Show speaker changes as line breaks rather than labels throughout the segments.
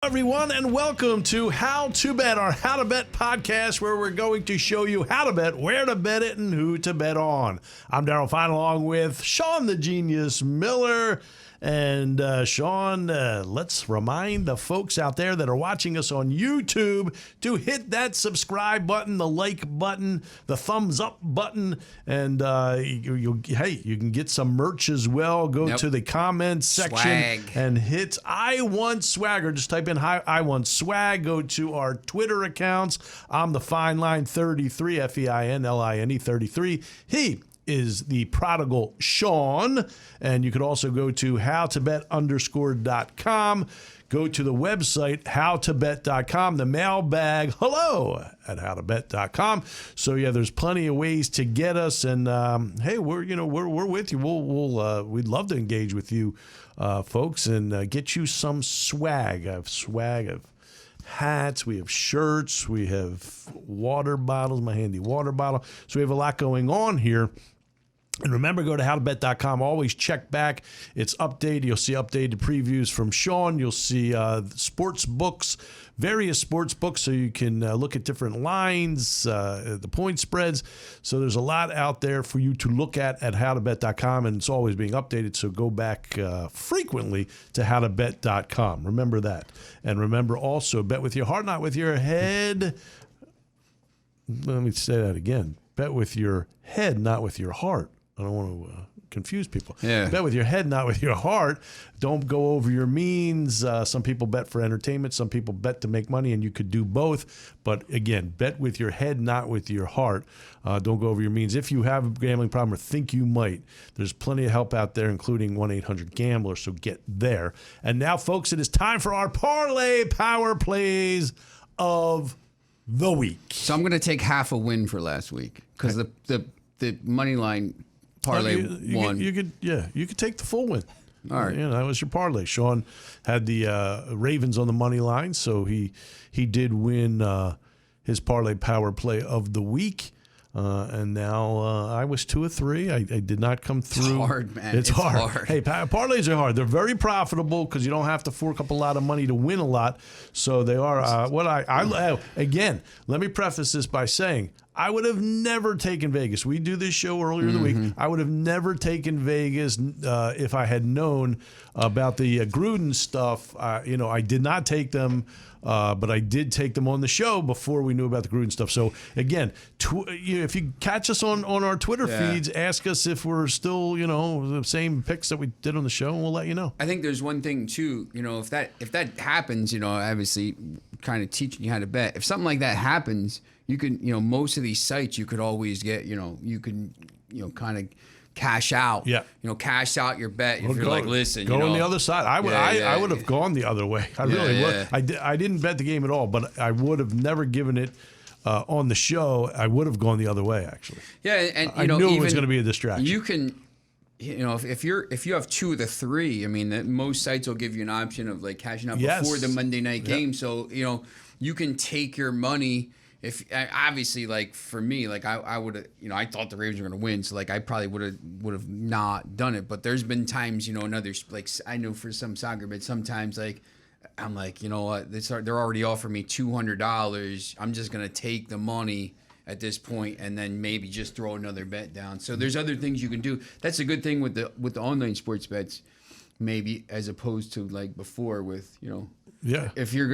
Everyone, and welcome to How to Bet, our How to Bet podcast, where we're going to show you how to bet, where to bet it, and who to bet on. I'm Daryl Sean, along with Sean the Genius Miller. And Sean, let's remind the folks out there that are watching us on YouTube to hit that subscribe button, the like button, the thumbs up button, and you can get some merch as well. Go to the comments section and hit I Want Swagger. Just type in I Want Swag. Go to our Twitter accounts. I'm the Fine Line 33, FEINLINE 33. He is the Prodigal Sean, and you could also go to howtobet_.com. Go to the website howtobet.com, the mailbag hello at howtobet.com. So yeah, there's plenty of ways to get us, and hey, we're with you. We'd love to engage with you folks and get you some swag. I have swag of hats, we have shirts, we have water bottles, my handy water bottle. So we have a lot going on here. And remember, go to howtobet.com. Always check back. It's updated. You'll see updated previews from Sean. You'll see sports books, various sports books, so you can look at different lines, the point spreads. So there's a lot out there for you to look at howtobet.com, and it's always being updated. So go back frequently to howtobet.com. Remember that. And remember also, bet with your heart, not with your head. Let me say that again. Bet with your head, not with your heart. I don't want to confuse people. Yeah. Bet with your head, not with your heart. Don't go over your means. Some people bet for entertainment. Some people bet to make money, and you could do both. But again, bet with your head, not with your heart. Don't go over your means. If you have a gambling problem or think you might, there's plenty of help out there, including 1-800-GAMBLER, so get there. And now, folks, it is time for our Parlay Power Plays of the week.
So I'm going to take half a win for last week because the money line parlay won.
You could take the full win.
All right,
that was your parlay. Sean had the Ravens on the money line, so he did win his parlay power play of the week. And now I was 2 of 3. I did not come through.
It's hard, man.
It's hard. Hey, parlays are hard. They're very profitable because you don't have to fork up a lot of money to win a lot. So they are. Again, let me preface this by saying I would have never taken Vegas. We do this show earlier in the week. I would have never taken Vegas if I had known about the Gruden stuff. I did not take them. But I did take them on the show before we knew about the Gruden stuff. So, again, if you catch us on our Twitter feeds, ask us if we're still, the same picks that we did on the show, and we'll let you know.
I think there's one thing, too. If that happens, obviously kind of teaching you how to bet. If something like that happens, you can, most of these sites you could always get, you can, kind of cash out. Yeah. Cash out your bet if you're like, listen.
Go on the other side. I would have gone the other way. I really would. I didn't bet the game at all, but I would have never given it on the show. I would have gone the other way, actually.
Yeah, and
I knew it was going to be a distraction.
You can, if you have 2 of the 3, I mean, most sites will give you an option of like cashing out before the Monday night game. So you can take your money. If obviously, like for me, like I would have, I thought the Ravens were going to win, so like I probably would have not done it. But there's been times, in others, like I know for some soccer bets, sometimes like I'm like, you know what, they're already offering me $200. I'm just going to take the money at this point and then maybe just throw another bet down. So there's other things you can do. That's a good thing with the online sports bets, maybe as opposed to like before with
Yeah.
If you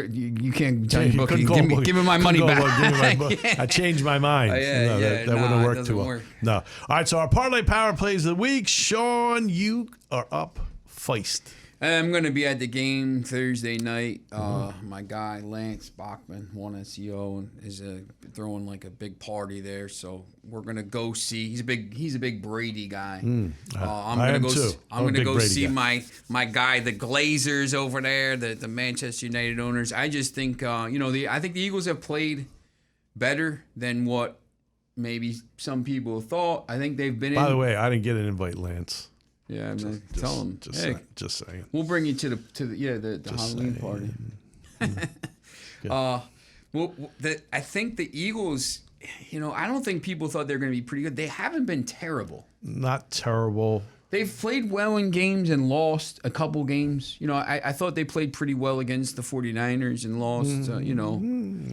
can't tell your bookie, give me my money back.
I changed my mind. That wouldn't have worked too well. No. All right, so our Parlay Power Plays of the week. Sean, you are up feist.
I'm going to be at the game Thursday night. My guy, Lance Bachman, 1SEO, and is throwing like a big party there. So we're going to go see. He's a big Brady guy. I'm going to go see my guy, the Glazers over there, the Manchester United owners. I just think, I think the Eagles have played better than what maybe some people thought. I think they've been
By the way, I didn't get an invite, Lance.
Yeah, tell them.
Just saying.
We'll bring you to the Halloween party. I think the Eagles. I don't think people thought they were going to be pretty good. They haven't been terrible.
Not terrible.
They've played well in games and lost a couple games. You know, I thought they played pretty well against the 49ers and lost, you know.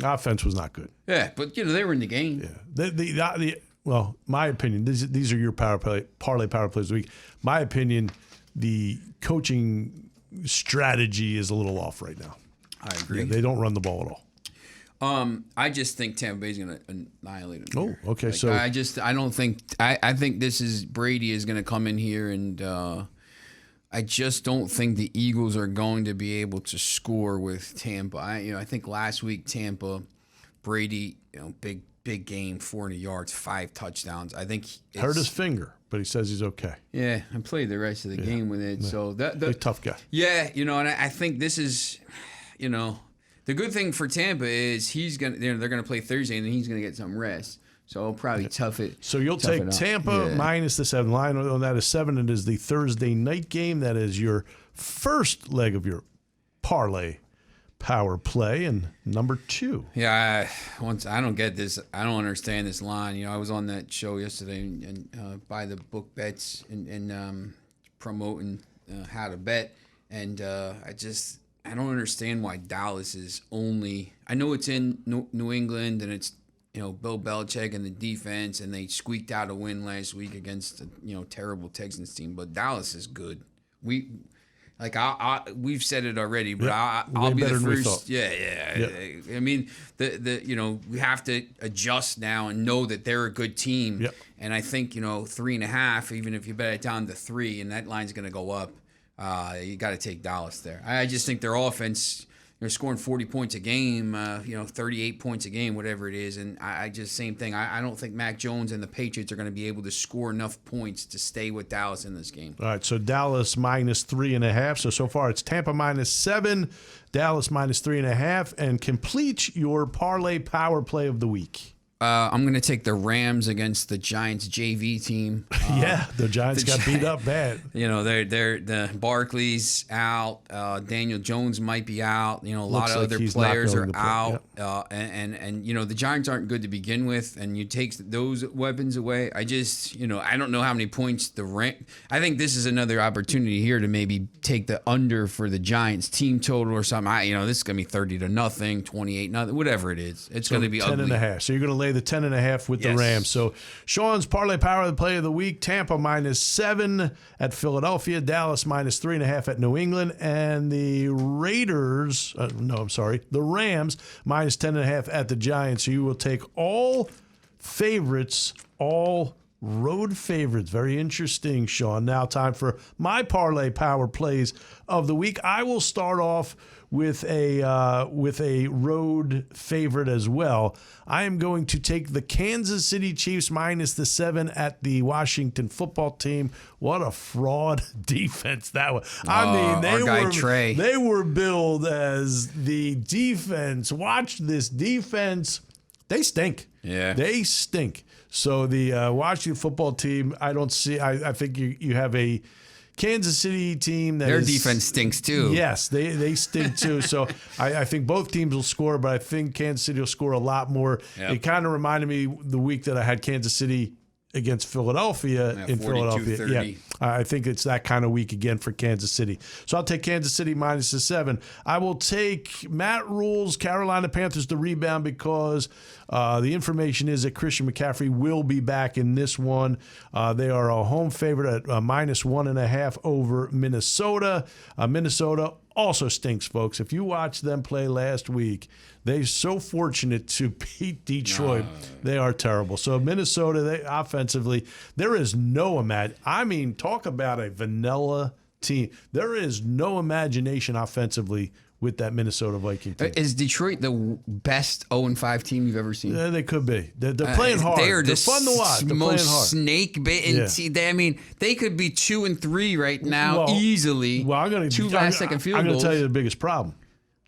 Offense was not good.
Yeah, but, you know, they were in the game.
Yeah. Well, my opinion, these are your parlay power plays of the week. My opinion, the coaching strategy is a little off right now.
I agree.
Yeah, they don't run the ball at all.
I just think Tampa Bay's going to annihilate them.
Oh, okay.
Like,
So
I think this is Brady is going to come in here, and I just don't think the Eagles are going to be able to score with Tampa. I think last week Brady, big game, 400 yards, 5 touchdowns. I think
hurt his finger, but he says he's okay.
Yeah, and played the rest of the game with it. Yeah. So
he's a tough guy.
Yeah, and I think this is, the good thing for Tampa is they're gonna play Thursday and then he's gonna get some rest. So I'll probably tough it.
So you'll take Tampa minus the 7. Line on that is 7. It is the Thursday night game. That is your first leg of your parlay power play, and number 2.
Yeah, I don't get this. I don't understand this line. I was on that show yesterday and by the book bets and promoting how to bet, and I don't understand why Dallas is only. I know it's in New England and it's Bill Belichick and the defense, and they squeaked out a win last week against a terrible Texans team, but Dallas is good. We've said it already, but I'll be the first. Yeah. I mean, we have to adjust now and know that they're a good team.
Yep.
And I think 3.5, even if you bet it down to 3, and that line's going to go up. You got to take Dallas there. I just think their offense, they're scoring 40 points a game, 38 points a game, whatever it is. And same thing. I don't think Mac Jones and the Patriots are going to be able to score enough points to stay with Dallas in this game.
All right, so Dallas minus 3.5. So far it's Tampa minus 7, Dallas minus 3.5, and complete your parlay power play of the week.
I'm going to take the Rams against the Giants JV team.
The Giants got beat up bad.
They're the Barkley's out. Daniel Jones might be out. A lot of other players are out. Yep. And the Giants aren't good to begin with. And you take those weapons away. I don't know how many points I think this is another opportunity here to maybe take the under for the Giants team total or something. This is going to be 30-0, 28-0, whatever it is. It's going to be
10.5. So you're going to lay the 10.5 with the Rams. So Sean's parlay power of the play of the week: Tampa minus 7 at Philadelphia, Dallas minus 3.5 at New England, and the the Rams minus 10.5 at the Giants. So you will take all favorites, all road favorites. Very interesting, Sean. Now time for my parlay power plays of the week. I will start off with a road favorite as well. I am going to take the Kansas City Chiefs minus the 7 at the Washington football team. What a fraud defense that was. They were billed as the defense. Watch this defense. They stink.
Yeah.
They stink. So the Washington football team, I think you have a Kansas City team
their defense stinks too.
Yes, they stink too. So I think both teams will score, but I think Kansas City will score a lot more. Yep. It kind of reminded me the week that I had Kansas City against Philadelphia in Philadelphia.
30.
Yeah, I think it's that kind of week again for Kansas City. So I'll take Kansas City minus the 7. I will take Matt Rule's Carolina Panthers to rebound because the information is that Christian McCaffrey will be back in this one. They are a home favorite at minus 1.5 over Minnesota. Minnesota also stinks, folks. If you watched them play last week, they're so fortunate to beat Detroit. They are terrible. So Minnesota, offensively, there is no talk about a vanilla team. There is no imagination offensively with that Minnesota Viking team.
Is Detroit the best 0-5 team you've ever seen?
Yeah, they could be. They're playing hard.
They're
fun to watch. They're
most snake-bitten team. They could be 2-3 right now easily.
Well, I'm going to
2 last-second field goals.
I'm going to tell you the biggest problem.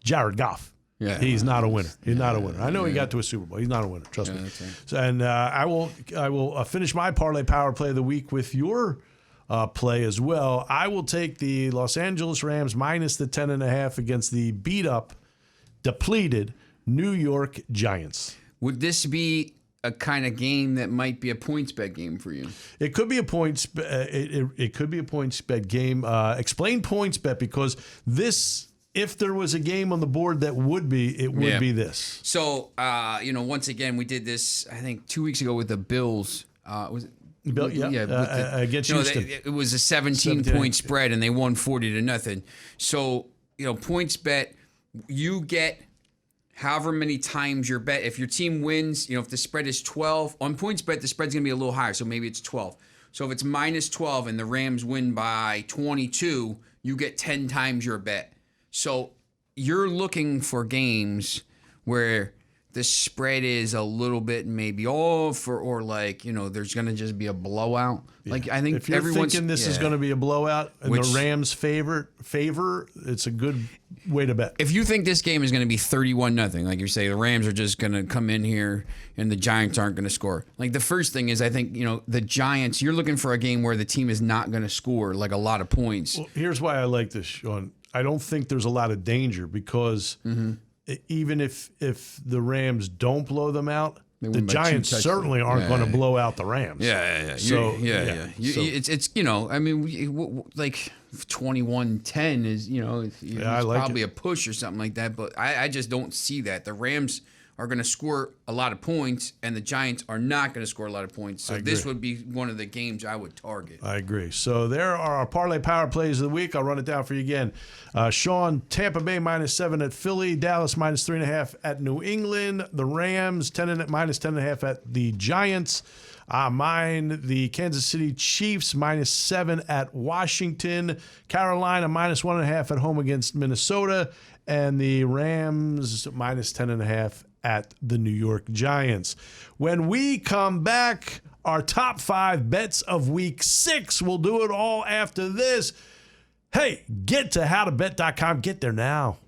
Jared Goff.
Yeah.
He's not a winner. He's not a winner. I know he got to a Super Bowl. He's not a winner. Trust me.
Right.
So, and I will finish my parlay power play of the week with your play as well. I will take the Los Angeles Rams minus the 10.5 against the beat-up, depleted New York Giants.
Would this be a kind of game that might be a points bet game for you.
It could be a points. It could be a points bet game. Explain points bet, because this, if there was a game on the board that would be, it would be this.
So once again, we did this, I think 2 weeks ago with the Bills. Was it?
Against Houston.
It was a 17-point spread, and they won 40-0. So, points bet, you get however many times your bet. If your team wins, if the spread is 12, on points bet, the spread's going to be a little higher, so maybe it's 12. So if it's minus 12 and the Rams win by 22, you get 10 times your bet. So you're looking for games where the spread is a little bit maybe off, or there's going to just be a blowout. Yeah. Like, I think
if you're thinking this is going to be a blowout and the Rams favor, it's a good way to bet.
If you think this game is going to be 31-0, like you say, the Rams are just going to come in here and the Giants aren't going to score. Like, the first thing is, I think, the Giants, you're looking for a game where the team is not going to score like a lot of points.
Well, here's why I like this, Sean. I don't think there's a lot of danger, because even if the Rams don't blow them out, the Giants certainly aren't going to blow out the Rams.
So it's I mean, like 21-10 is it's probably a push or something like that. But I just don't see that. The Rams are going to score a lot of points, and the Giants are not going to score a lot of points. So this would be one of the games I would target.
I agree. So there are our parlay power plays of the week. I'll run it down for you again. Sean, Tampa Bay -7 at Philly, Dallas -3.5 at New England, the Rams -10.5 at the Giants. Mine, the Kansas City Chiefs -7 at Washington, Carolina -1.5 at home against Minnesota, and the Rams -10.5 at the New York Giants. When we come back, our top 5 bets of week 6. We'll do it all after this. Hey, get to HowToBet.com. Get there now.